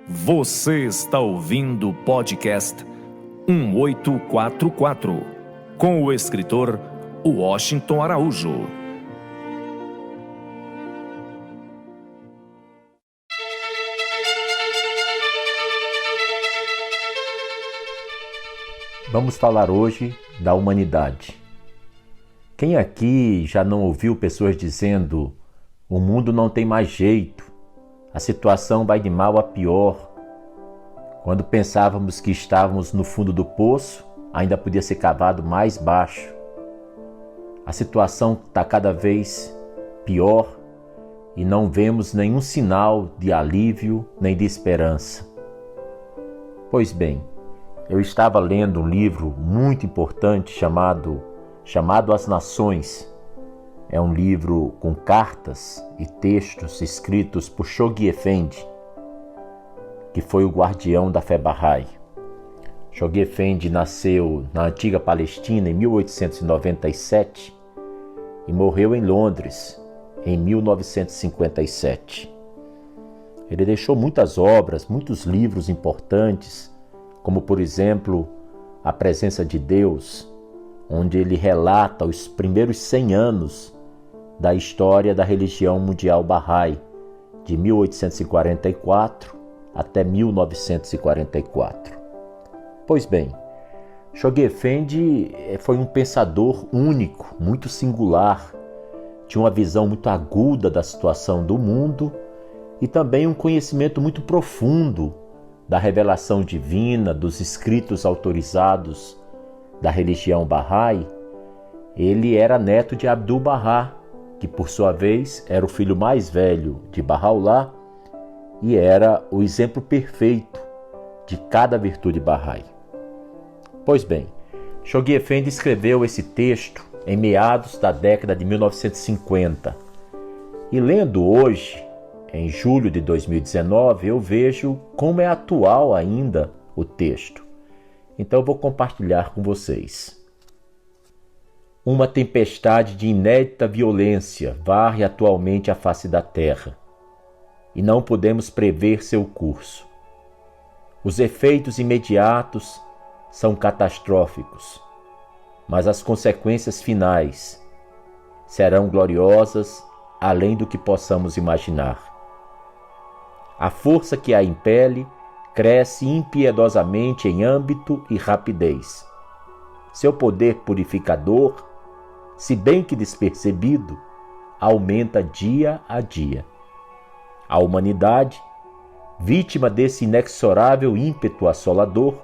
Você está ouvindo o podcast 1844, com o escritor Washington Araújo. Vamos falar hoje da humanidade. Quem aqui já não ouviu pessoas dizendo: o mundo não tem mais jeito, a situação vai de mal a pior? Quando pensávamos que estávamos no fundo do poço, ainda podia ser cavado mais baixo. A situação está cada vez pior e não vemos nenhum sinal de alívio nem de esperança. Pois bem, eu estava lendo um livro muito importante chamado As Nações. É um livro com cartas e textos escritos por Shoghi Effendi, que foi o guardião da fé Bahá'í. Shoghi Effendi nasceu na antiga Palestina em 1897 e morreu em Londres em 1957. Ele deixou muitas obras, muitos livros importantes, como por exemplo A Presença de Deus, onde ele relata os primeiros 100 anos da história da religião mundial Bahá'í, de 1844 até 1944. Pois bem, Shoghi Effendi foi um pensador único, muito singular, tinha uma visão muito aguda da situação do mundo e também um conhecimento muito profundo da revelação divina, dos escritos autorizados da religião Bahá'í. Ele era neto de Abdu'l-Bahá, que por sua vez era o filho mais velho de Baha'u'lláh e era o exemplo perfeito de cada virtude Bahá'í. Pois bem, Shoghi Effendi escreveu esse texto em meados da década de 1950. E lendo hoje, em julho de 2019, eu vejo como é atual ainda o texto. Então eu vou compartilhar com vocês. Uma tempestade de inédita violência varre atualmente a face da terra, e não podemos prever seu curso. Os efeitos imediatos são catastróficos, mas as consequências finais serão gloriosas além do que possamos imaginar. A força que a impele cresce impiedosamente em âmbito e rapidez. Seu poder purificador, se bem que despercebido, aumenta dia a dia. A humanidade, vítima desse inexorável ímpeto assolador,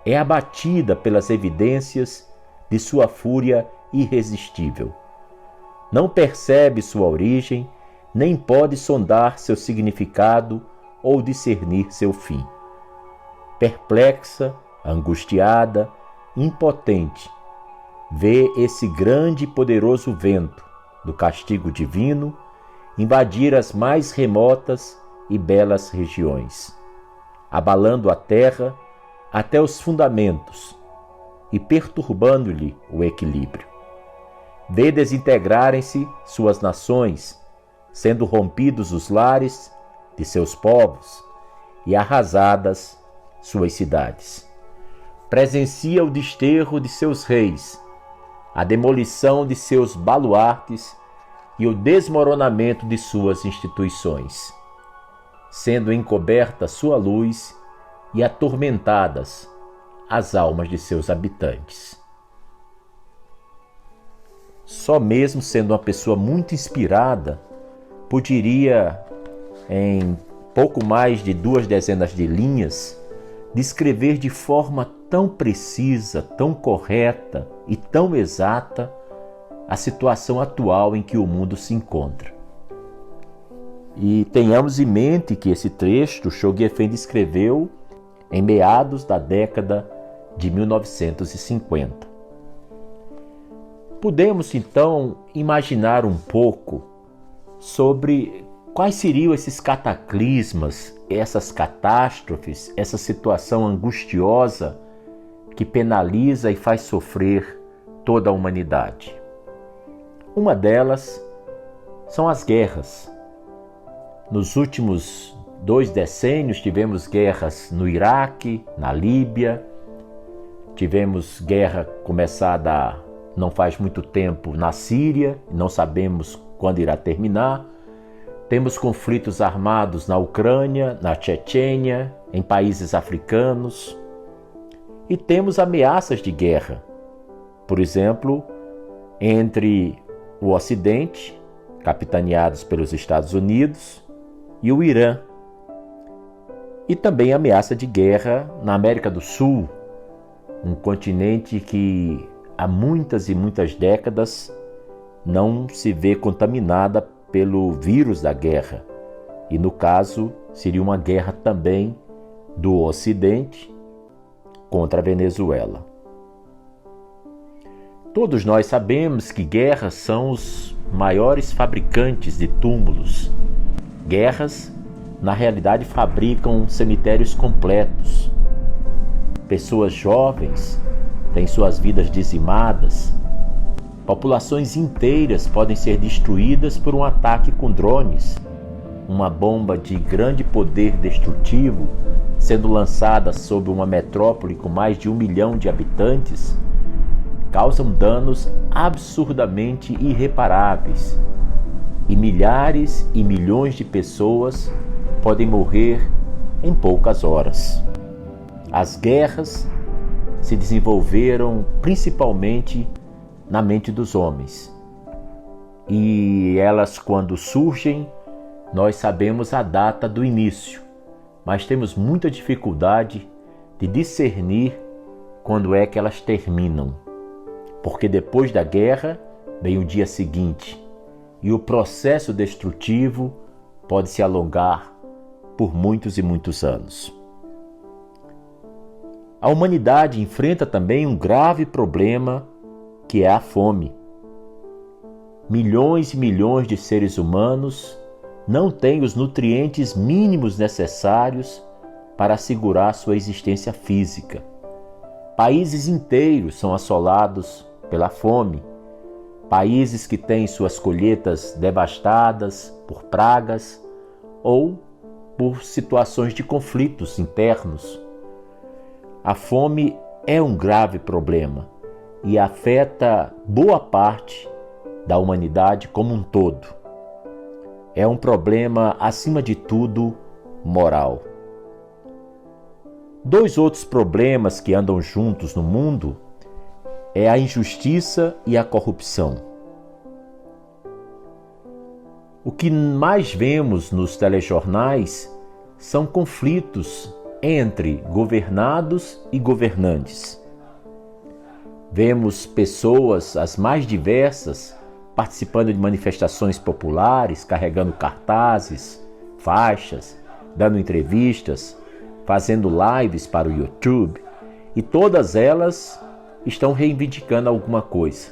é abatida pelas evidências de sua fúria irresistível. Não percebe sua origem, nem pode sondar seu significado ou discernir seu fim. Perplexa, angustiada, impotente, vê esse grande e poderoso vento do castigo divino invadir as mais remotas e belas regiões, abalando a terra até os fundamentos e perturbando-lhe o equilíbrio. Vê desintegrarem-se suas nações, sendo rompidos os lares de seus povos e arrasadas suas cidades. Presencia o desterro de seus reis, a demolição de seus baluartes e o desmoronamento de suas instituições, sendo encoberta sua luz e atormentadas as almas de seus habitantes. Só mesmo sendo uma pessoa muito inspirada, poderia, em pouco mais de 2 dezenas de linhas, descrever de forma tão precisa, tão correta e tão exata a situação atual em que o mundo se encontra. E tenhamos em mente que esse trecho Shoghi Effendi escreveu em meados da década de 1950. Podemos então imaginar um pouco sobre quais seriam esses cataclismas, essas catástrofes, essa situação angustiosa que penaliza e faz sofrer toda a humanidade. Uma delas são as guerras. Nos últimos 2 decênios tivemos guerras no Iraque, na Líbia, tivemos guerra começada não faz muito tempo na Síria, não sabemos quando irá terminar. Temos conflitos armados na Ucrânia, na Chechênia, em países africanos. E temos ameaças de guerra, por exemplo, entre o Ocidente, capitaneados pelos Estados Unidos, e o Irã. E também ameaça de guerra na América do Sul, um continente que há muitas e muitas décadas não se vê contaminada pelo vírus da guerra. E no caso, seria uma guerra também do Ocidente contra a Venezuela. Todos nós sabemos que guerras são os maiores fabricantes de túmulos. Guerras, na realidade, fabricam cemitérios completos. Pessoas jovens têm suas vidas dizimadas. Populações inteiras podem ser destruídas por um ataque com drones. Uma bomba de grande poder destrutivo sendo lançada sobre uma metrópole com mais de 1 milhão de habitantes causam danos absurdamente irreparáveis. E milhares e milhões de pessoas podem morrer em poucas horas. As guerras se desenvolveram principalmente na mente dos homens. E elas, quando surgem, nós sabemos a data do início, mas temos muita dificuldade de discernir quando é que elas terminam. Porque depois da guerra vem o dia seguinte, e o processo destrutivo pode se alongar por muitos e muitos anos. A humanidade enfrenta também um grave problema, que é a fome. Milhões e milhões de seres humanos não têm os nutrientes mínimos necessários para assegurar sua existência física. Países inteiros são assolados pela fome. Países que têm suas colheitas devastadas por pragas ou por situações de conflitos internos. A fome é um grave problema e afeta boa parte da humanidade como um todo. É um problema, acima de tudo, moral. 2 outros problemas que andam juntos no mundo é a injustiça e a corrupção. O que mais vemos nos telejornais são conflitos entre governados e governantes. Vemos pessoas, as mais diversas, participando de manifestações populares, carregando cartazes, faixas, dando entrevistas, fazendo lives para o YouTube, e todas elas estão reivindicando alguma coisa.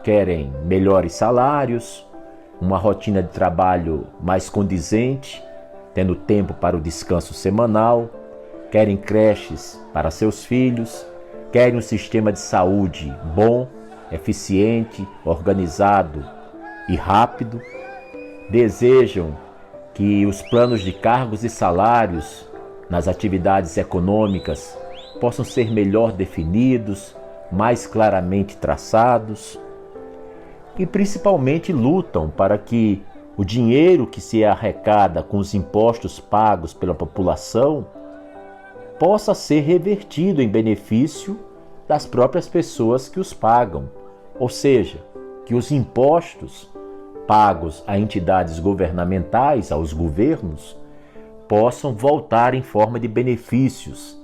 Querem melhores salários, uma rotina de trabalho mais condizente, tendo tempo para o descanso semanal, querem creches para seus filhos, querem um sistema de saúde bom, eficiente, organizado e rápido, desejam que os planos de cargos e salários nas atividades econômicas possam ser melhor definidos, mais claramente traçados, e principalmente lutam para que o dinheiro que se arrecada com os impostos pagos pela população possa ser revertido em benefício das próprias pessoas que os pagam, ou seja, que os impostos pagos a entidades governamentais, aos governos, possam voltar em forma de benefícios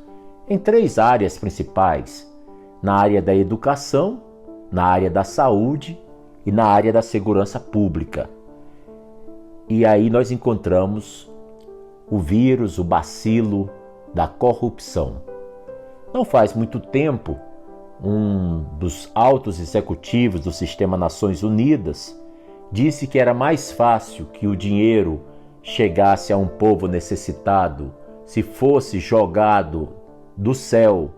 em 3 áreas principais: na área da educação, na área da saúde e na área da segurança pública. E aí nós encontramos o vírus, o bacilo da corrupção. Não faz muito tempo, um dos altos executivos do Sistema Nações Unidas disse que era mais fácil que o dinheiro chegasse a um povo necessitado se fosse jogado do céu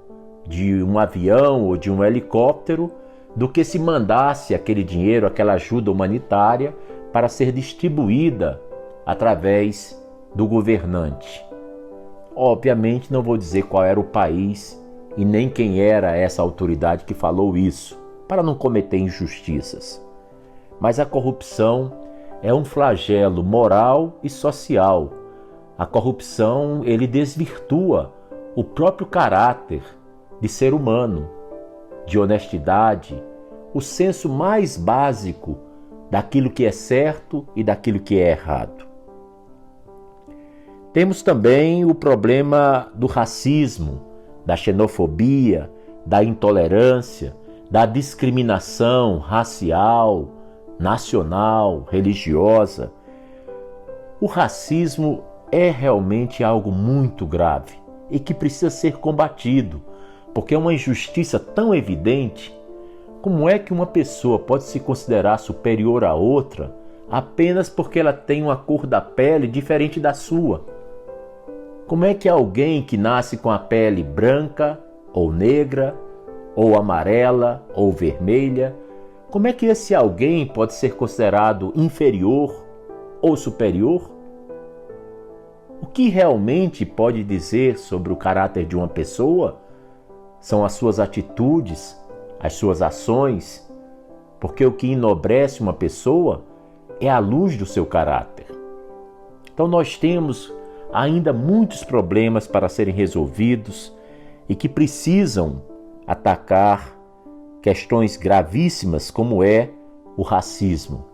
de um avião ou de um helicóptero, do que se mandasse aquele dinheiro, aquela ajuda humanitária, para ser distribuída através do governante. Obviamente não vou dizer qual era o país e nem quem era essa autoridade que falou isso, para não cometer injustiças. Mas a corrupção é um flagelo moral e social. A corrupção, ele desvirtua o próprio caráter de ser humano, de honestidade, o senso mais básico daquilo que é certo e daquilo que é errado. Temos também o problema do racismo, da xenofobia, da intolerância, da discriminação racial, nacional, religiosa. O racismo é realmente algo muito grave e que precisa ser combatido, porque é uma injustiça tão evidente. Como é que uma pessoa pode se considerar superior a outra apenas porque ela tem uma cor da pele diferente da sua? Como é que alguém que nasce com a pele branca ou negra, ou amarela ou vermelha, como é que esse alguém pode ser considerado inferior ou superior? O que realmente pode dizer sobre o caráter de uma pessoa são as suas atitudes, as suas ações, porque o que enobrece uma pessoa é a luz do seu caráter. Então nós temos ainda muitos problemas para serem resolvidos e que precisam atacar questões gravíssimas como é o racismo.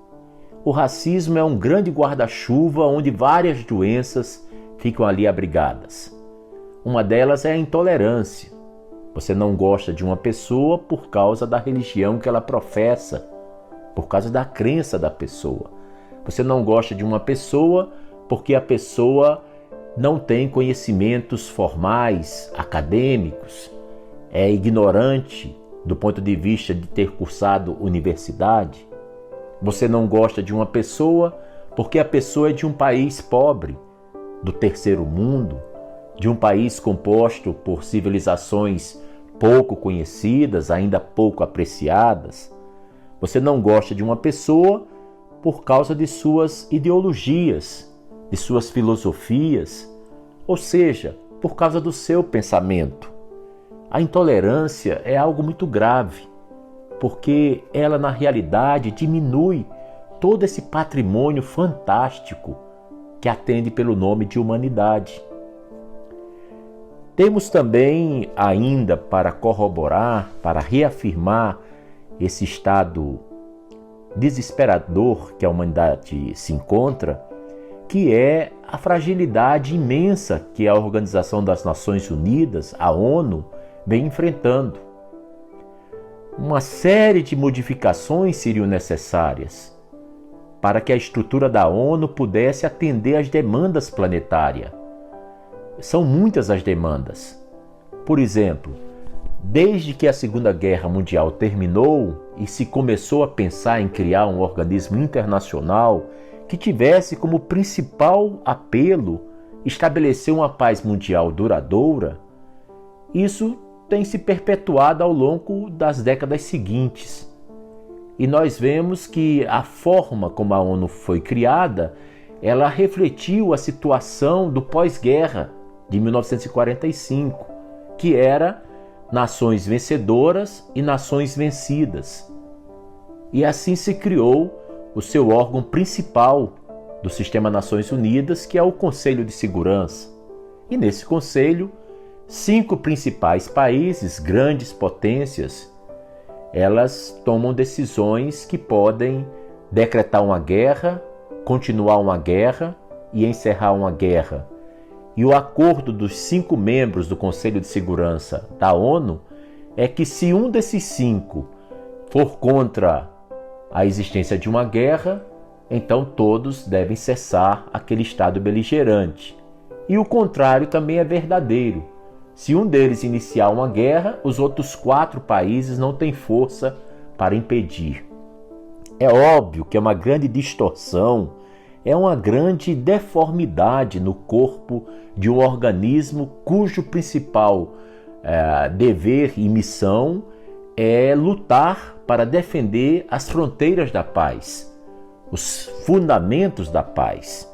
O racismo é um grande guarda-chuva onde várias doenças ficam ali abrigadas. Uma delas é a intolerância. Você não gosta de uma pessoa por causa da religião que ela professa, por causa da crença da pessoa. Você não gosta de uma pessoa porque a pessoa não tem conhecimentos formais, acadêmicos, é ignorante do ponto de vista de ter cursado universidade. Você não gosta de uma pessoa porque a pessoa é de um país pobre, do terceiro mundo, de um país composto por civilizações pouco conhecidas, ainda pouco apreciadas. Você não gosta de uma pessoa por causa de suas ideologias, de suas filosofias, ou seja, por causa do seu pensamento. A intolerância é algo muito grave, porque ela na realidade diminui todo esse patrimônio fantástico que atende pelo nome de humanidade. Temos também ainda para corroborar, para reafirmar esse estado desesperador que a humanidade se encontra, que é a fragilidade imensa que a Organização das Nações Unidas, a ONU, vem enfrentando. Uma série de modificações seriam necessárias para que a estrutura da ONU pudesse atender às demandas planetárias. São muitas as demandas. Por exemplo, desde que a Segunda Guerra Mundial terminou e se começou a pensar em criar um organismo internacional que tivesse como principal apelo estabelecer uma paz mundial duradoura, isso tem se perpetuado ao longo das décadas seguintes. E nós vemos que a forma como a ONU foi criada, ela refletiu a situação do pós-guerra de 1945, que era nações vencedoras e nações vencidas. E assim se criou o seu órgão principal do Sistema Nações Unidas, que é o Conselho de Segurança. E nesse conselho, 5 principais países, grandes potências, elas tomam decisões que podem decretar uma guerra, continuar uma guerra e encerrar uma guerra. E o acordo dos 5 membros do Conselho de Segurança da ONU é que se um desses 5 for contra a existência de uma guerra, então todos devem cessar aquele estado beligerante. E o contrário também é verdadeiro. Se um deles iniciar uma guerra, os outros 4 países não têm força para impedir. É óbvio que é uma grande distorção, é uma grande deformidade no corpo de um organismo cujo principal dever e missão é lutar para defender as fronteiras da paz, os fundamentos da paz.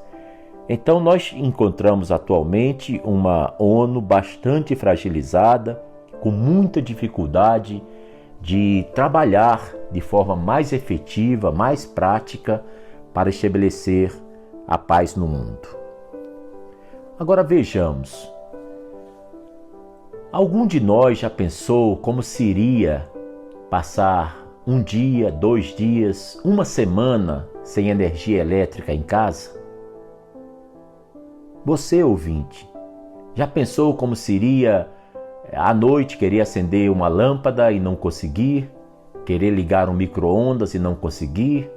Então nós encontramos atualmente uma ONU bastante fragilizada, com muita dificuldade de trabalhar de forma mais efetiva, mais prática para estabelecer a paz no mundo. Agora vejamos, algum de nós já pensou como seria passar um dia, 2 dias, uma semana sem energia elétrica em casa? Você, ouvinte, já pensou como seria à noite querer acender uma lâmpada e não conseguir, querer ligar um micro-ondas e não conseguir,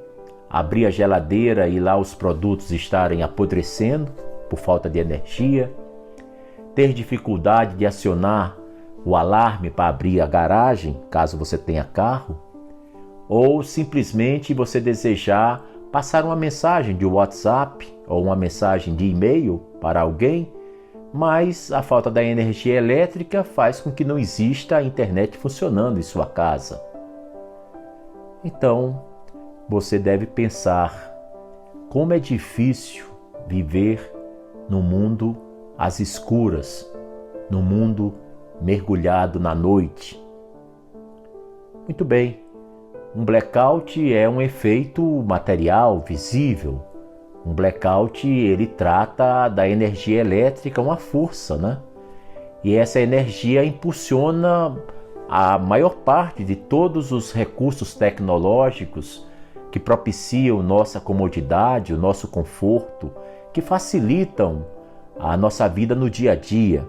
abrir a geladeira e lá os produtos estarem apodrecendo por falta de energia, ter dificuldade de acionar o alarme para abrir a garagem, caso você tenha carro, ou simplesmente você desejar passar uma mensagem de WhatsApp ou uma mensagem de e-mail para alguém, mas a falta da energia elétrica faz com que não exista a internet funcionando em sua casa. Então, você deve pensar como é difícil viver no mundo às escuras, no mundo mergulhado na noite. Muito bem, um blackout é um efeito material, visível. Um blackout, ele trata da energia elétrica, uma força, né? E essa energia impulsiona a maior parte de todos os recursos tecnológicos que propiciam nossa comodidade, o nosso conforto, que facilitam a nossa vida no dia a dia,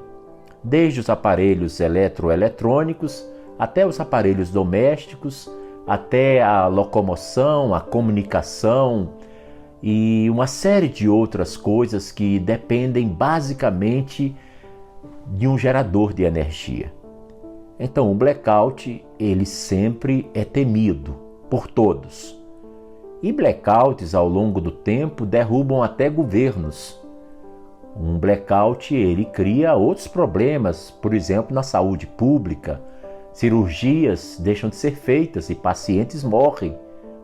desde os aparelhos eletroeletrônicos até os aparelhos domésticos, até a locomoção, a comunicação e uma série de outras coisas que dependem basicamente de um gerador de energia. Então, o blackout, ele sempre é temido por todos. E blackouts, ao longo do tempo, derrubam até governos. Um blackout, ele cria outros problemas, por exemplo, na saúde pública. Cirurgias deixam de ser feitas e pacientes morrem,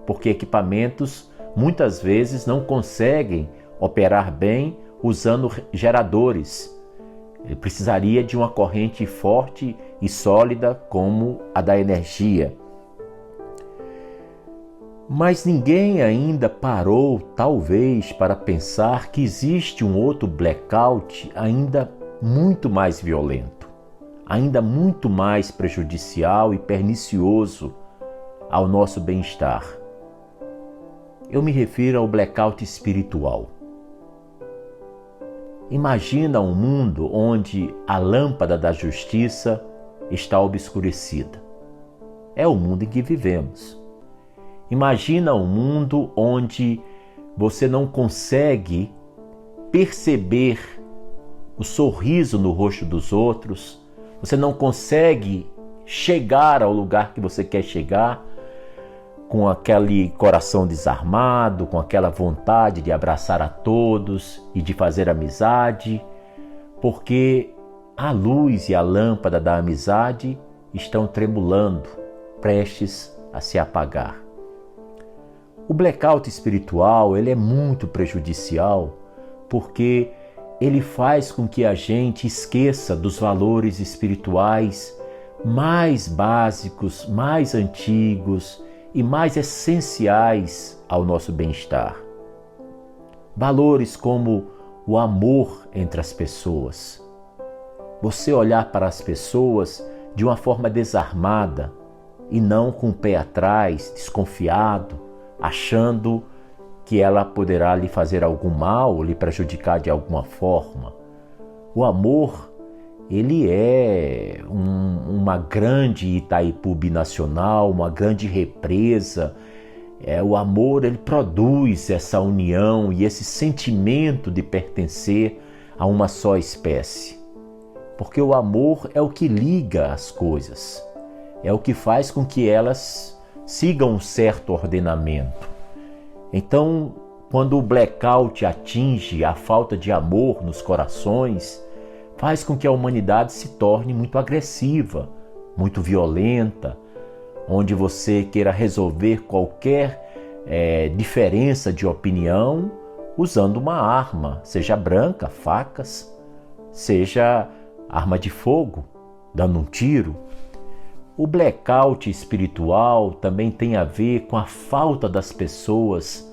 porque equipamentos muitas vezes não conseguem operar bem usando geradores. Ele precisaria de uma corrente forte e sólida como a da energia. Mas ninguém ainda parou, talvez, para pensar que existe um outro blackout ainda muito mais violento, ainda muito mais prejudicial e pernicioso ao nosso bem-estar. Eu me refiro ao blackout espiritual. Imagina um mundo onde a lâmpada da justiça está obscurecida. É o mundo em que vivemos. Imagina um mundo onde você não consegue perceber o sorriso no rosto dos outros, você não consegue chegar ao lugar que você quer chegar com aquele coração desarmado, com aquela vontade de abraçar a todos e de fazer amizade, porque a luz e a lâmpada da amizade estão tremulando, prestes a se apagar. O blackout espiritual, ele é muito prejudicial porque ele faz com que a gente esqueça dos valores espirituais mais básicos, mais antigos e mais essenciais ao nosso bem-estar. Valores como o amor entre as pessoas. Você olhar para as pessoas de uma forma desarmada e não com o pé atrás, desconfiado, achando que ela poderá lhe fazer algum mal, lhe prejudicar de alguma forma. O amor, ele é uma grande Itaipu binacional, uma grande represa. O amor, ele produz essa união e esse sentimento de pertencer a uma só espécie. Porque o amor é o que liga as coisas, é o que faz com que elas sigam um certo ordenamento. Então, quando o blackout atinge a falta de amor nos corações, faz com que a humanidade se torne muito agressiva, muito violenta, onde você queira resolver qualquer diferença de opinião usando uma arma, seja branca, facas, seja arma de fogo, dando um tiro. O blackout espiritual também tem a ver com a falta das pessoas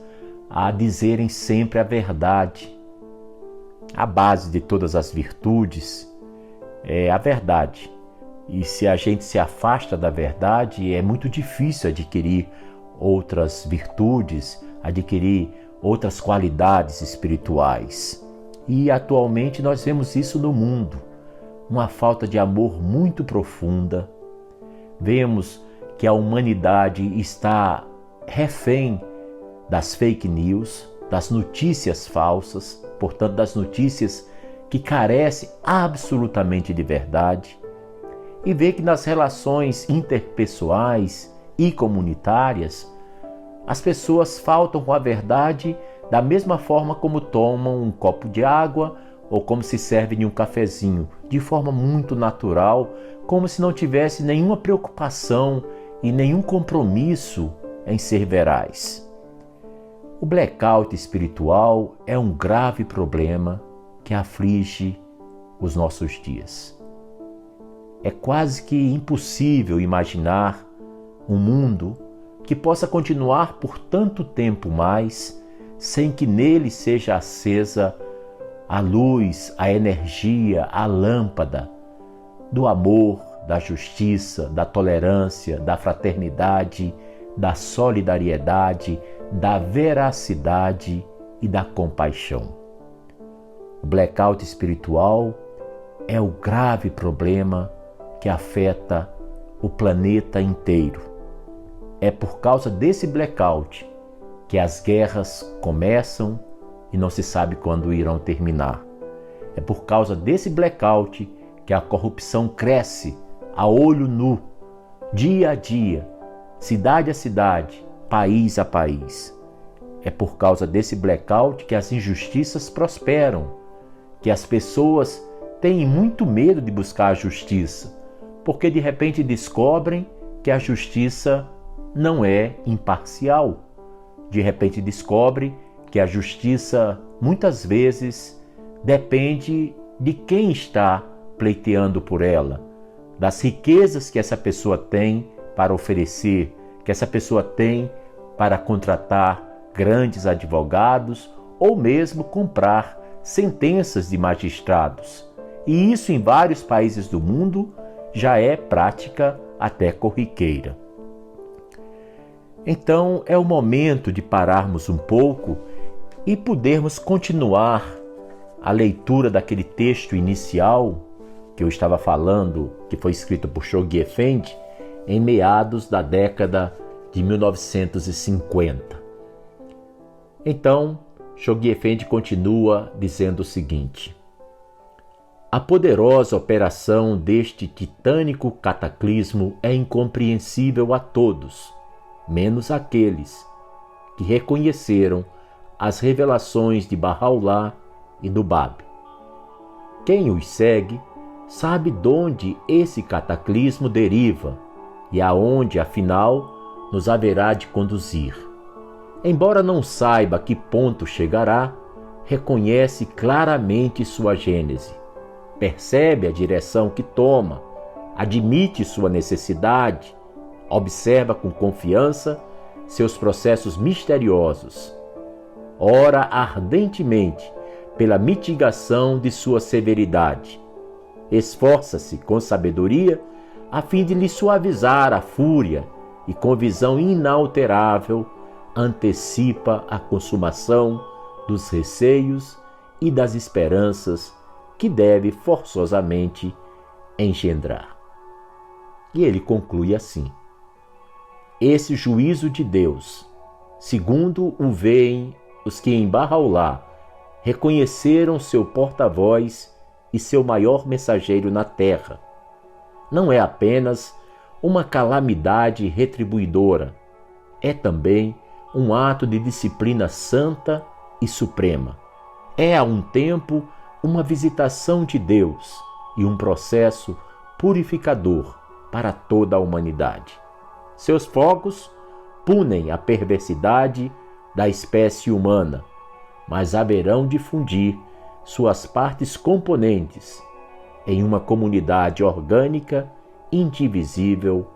a dizerem sempre a verdade. A base de todas as virtudes é a verdade. E se a gente se afasta da verdade, é muito difícil adquirir outras virtudes, adquirir outras qualidades espirituais. E atualmente nós vemos isso no mundo, uma falta de amor muito profunda. Vemos que a humanidade está refém das fake news, das notícias falsas, portanto das notícias que carecem absolutamente de verdade, e vê que nas relações interpessoais e comunitárias as pessoas faltam com a verdade da mesma forma como tomam um copo de água ou como se servem um cafezinho, de forma muito natural, como se não tivesse nenhuma preocupação e nenhum compromisso em ser veraz. O blackout espiritual é um grave problema que aflige os nossos dias. É quase que impossível imaginar um mundo que possa continuar por tanto tempo mais sem que nele seja acesa a luz, a energia, a lâmpada do amor, da justiça, da tolerância, da fraternidade, da solidariedade, da veracidade e da compaixão. O blackout espiritual é o grave problema que afeta o planeta inteiro. É por causa desse blackout que as guerras começam e não se sabe quando irão terminar. É por causa desse blackout que a corrupção cresce a olho nu, dia a dia, cidade a cidade, país a país. É por causa desse blackout que as injustiças prosperam, que as pessoas têm muito medo de buscar a justiça, porque de repente descobrem que a justiça não é imparcial. De repente descobre que a justiça muitas vezes depende de quem está pleiteando por ela, das riquezas que essa pessoa tem para oferecer, que essa pessoa tem para contratar grandes advogados ou mesmo comprar sentenças de magistrados. E isso em vários países do mundo já é prática até corriqueira. Então é o momento de pararmos um pouco e podermos continuar a leitura daquele texto inicial que eu estava falando, que foi escrito por Shoghi Effendi em meados da década de 1950. Então, Shoghi Effendi continua dizendo o seguinte: a poderosa operação deste titânico cataclismo é incompreensível a todos, menos aqueles que reconheceram as revelações de Baha'u'lláh e do Bab. Quem os segue sabe de onde esse cataclismo deriva e aonde, afinal, nos haverá de conduzir. Embora não saiba a que ponto chegará, reconhece claramente sua gênese, percebe a direção que toma, admite sua necessidade, observa com confiança seus processos misteriosos, ora ardentemente pela mitigação de sua severidade, esforça-se com sabedoria a fim de lhe suavizar a fúria e com visão inalterável antecipa a consumação dos receios e das esperanças que deve forçosamente engendrar. E ele conclui assim: esse juízo de Deus, segundo o veem os que em Baha'u'lláh reconheceram seu porta-voz e seu maior mensageiro na terra, não é apenas uma calamidade retribuidora, é também um ato de disciplina santa e suprema. É a um tempo uma visitação de Deus e um processo purificador para toda a humanidade. Seus fogos punem a perversidade da espécie humana, mas haverão de fundir suas partes componentes em uma comunidade orgânica, indivisível,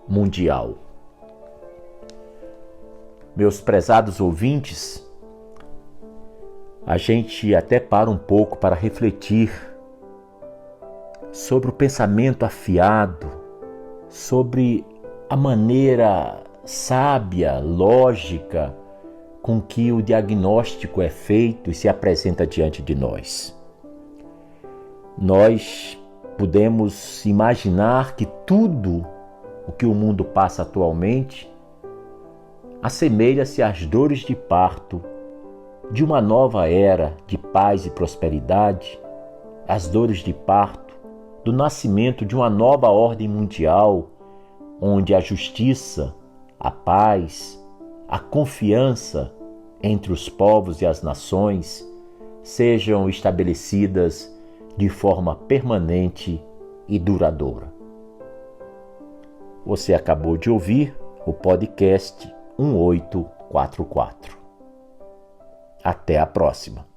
mundial. Meus prezados ouvintes, a gente até para um pouco para refletir sobre o pensamento afiado, sobre a maneira sábia, lógica, com que o diagnóstico é feito e se apresenta diante de nós. Nós podemos imaginar que tudo o que o mundo passa atualmente assemelha-se às dores de parto de uma nova era de paz e prosperidade, às dores de parto do nascimento de uma nova ordem mundial, onde a justiça, a paz, a confiança entre os povos e as nações sejam estabelecidas de forma permanente e duradoura. Você acabou de ouvir o podcast 1844. Até a próxima.